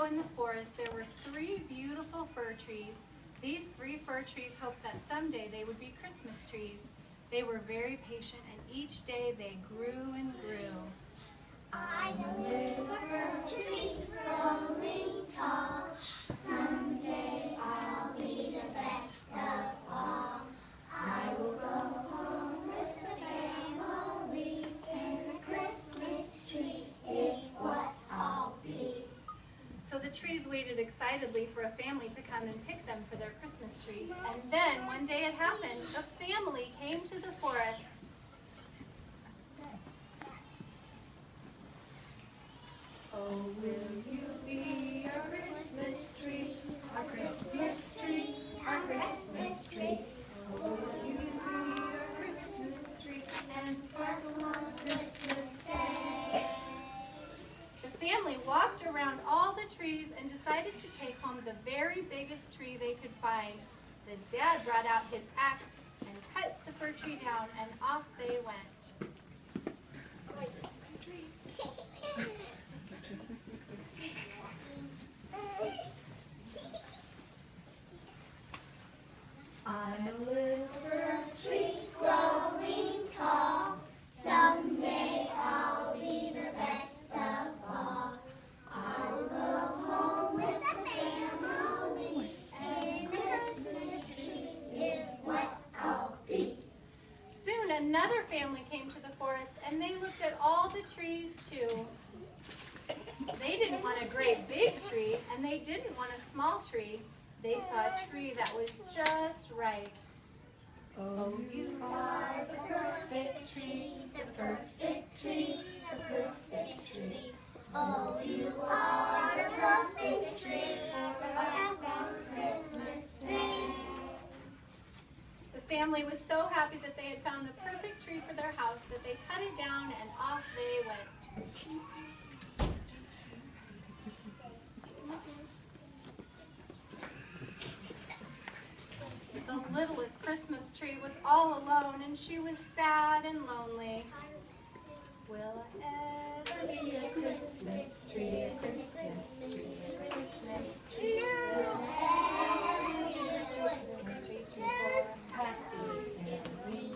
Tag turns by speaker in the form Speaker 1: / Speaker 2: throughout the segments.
Speaker 1: ago in the forest, there were 3 beautiful fir trees. These 3 fir trees hoped that someday they would be Christmas trees. They were very patient, and each day they grew and grew.
Speaker 2: I'm a little fir tree growing tall. Someday I'll be the best of all. I will go home with the family, and the Christmas tree is what I'll be.
Speaker 1: So the trees waited excitedly for a family to come and pick them for their Christmas tree. And then, one day it happened. A family came to the forest.
Speaker 2: Oh, will you be our Christmas tree, our Christmas tree, our Christmas tree? Oh, will you be our Christmas tree and sparkle on Christmas Day?
Speaker 1: The family walked around all the trees and decided to take home the very biggest tree they could find. The dad brought out his axe and cut the fir tree down, and off they went.
Speaker 2: I'm a little fir tree growing tall. Someday I'll be the best of all. I'll go home with the family, and Christmas tree is what I'll be.
Speaker 1: Soon another family came to the forest, and they looked at all the trees too. They didn't want a great big tree, and they didn't want a small tree. They saw a tree that was just right.
Speaker 2: Oh, you are the perfect tree, the perfect tree, the perfect tree. Oh, you are the perfect tree, a strong Christmas tree.
Speaker 1: The family was so happy that they had found the perfect tree for their house that they cut it down and off they went. The littlest Christmas tree was all alone, and she was sad and lonely. Will I ever
Speaker 2: Be a Christmas tree, a Christmas tree, a Christmas tree. Will ever be a Christmas tree for happy family.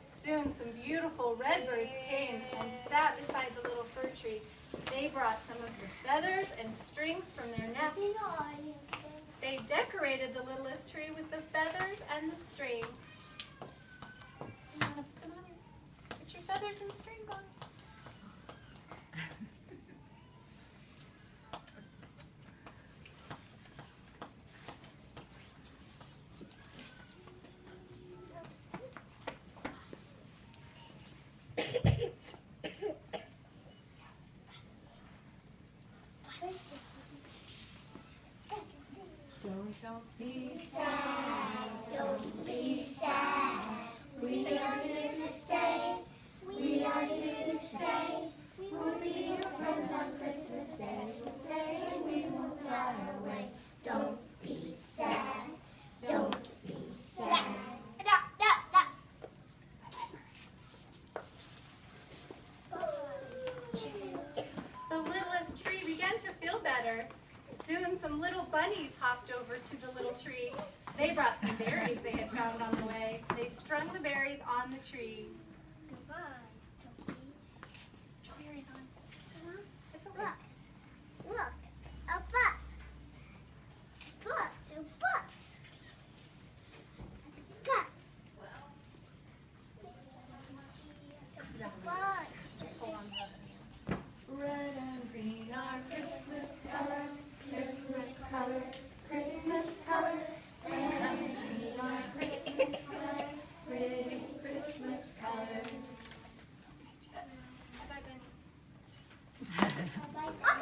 Speaker 1: Soon some beautiful redbirds came and sat beside the little fir tree. They brought some of the feathers and strings from their nest. They decorated the littlest tree with the feathers and the string. Savannah, come on in. Put your feathers and strings on.
Speaker 2: Don't be sad, don't be sad. We are here to stay, we are here to stay. We will be your friends on Christmas Day. We'll stay and we won't fly away. Don't be sad, don't be sad.
Speaker 1: The littlest tree began to feel better. Soon some little bunnies hopped over to the little tree. They brought some berries they had found on the way. They strung the berries on the tree.
Speaker 2: Goodbye.
Speaker 1: Berries on. It's okay.
Speaker 2: Look, a bus. A bus. Bus.
Speaker 1: Just hold on to that.
Speaker 2: Red and green are Christmas colors, Christmas colors, Christmas colors. Red and green are Christmas colors, pretty Christmas colors.
Speaker 1: Bye-bye, Benny.
Speaker 2: Bye-bye.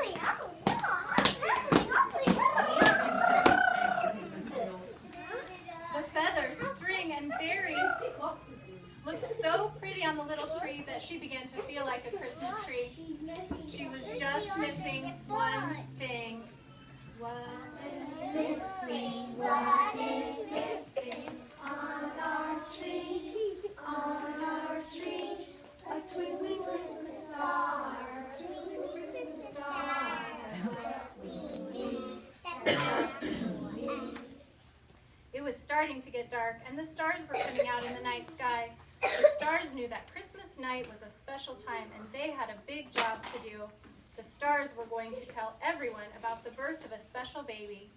Speaker 1: starting to get dark, and the stars were coming out in the night sky. The stars knew that Christmas night was a special time, and they had a big job to do. The stars were going to tell everyone about the birth of a special baby.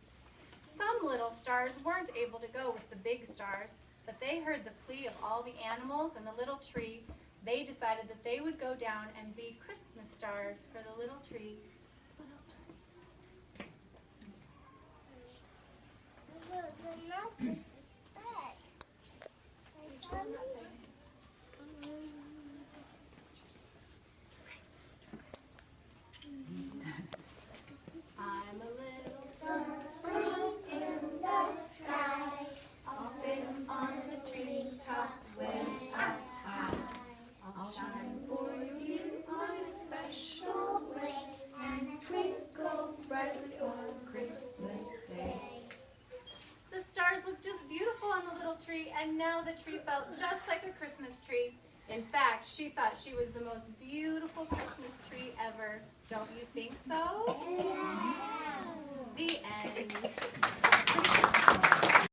Speaker 1: Some little stars weren't able to go with the big stars, but they heard the plea of all the animals and the little tree. They decided that they would go down and be Christmas stars for the little tree. Little stars. I'm a little star bright in the sky. I'll sit on the treetop when I high. I'll shine for you on a special way and twinkle brightly on Christmas Day. The stars looked just beautiful on the little tree, and now the tree felt just like a Christmas tree. In fact, she thought she was the most beautiful Christmas tree ever. Don't you think so?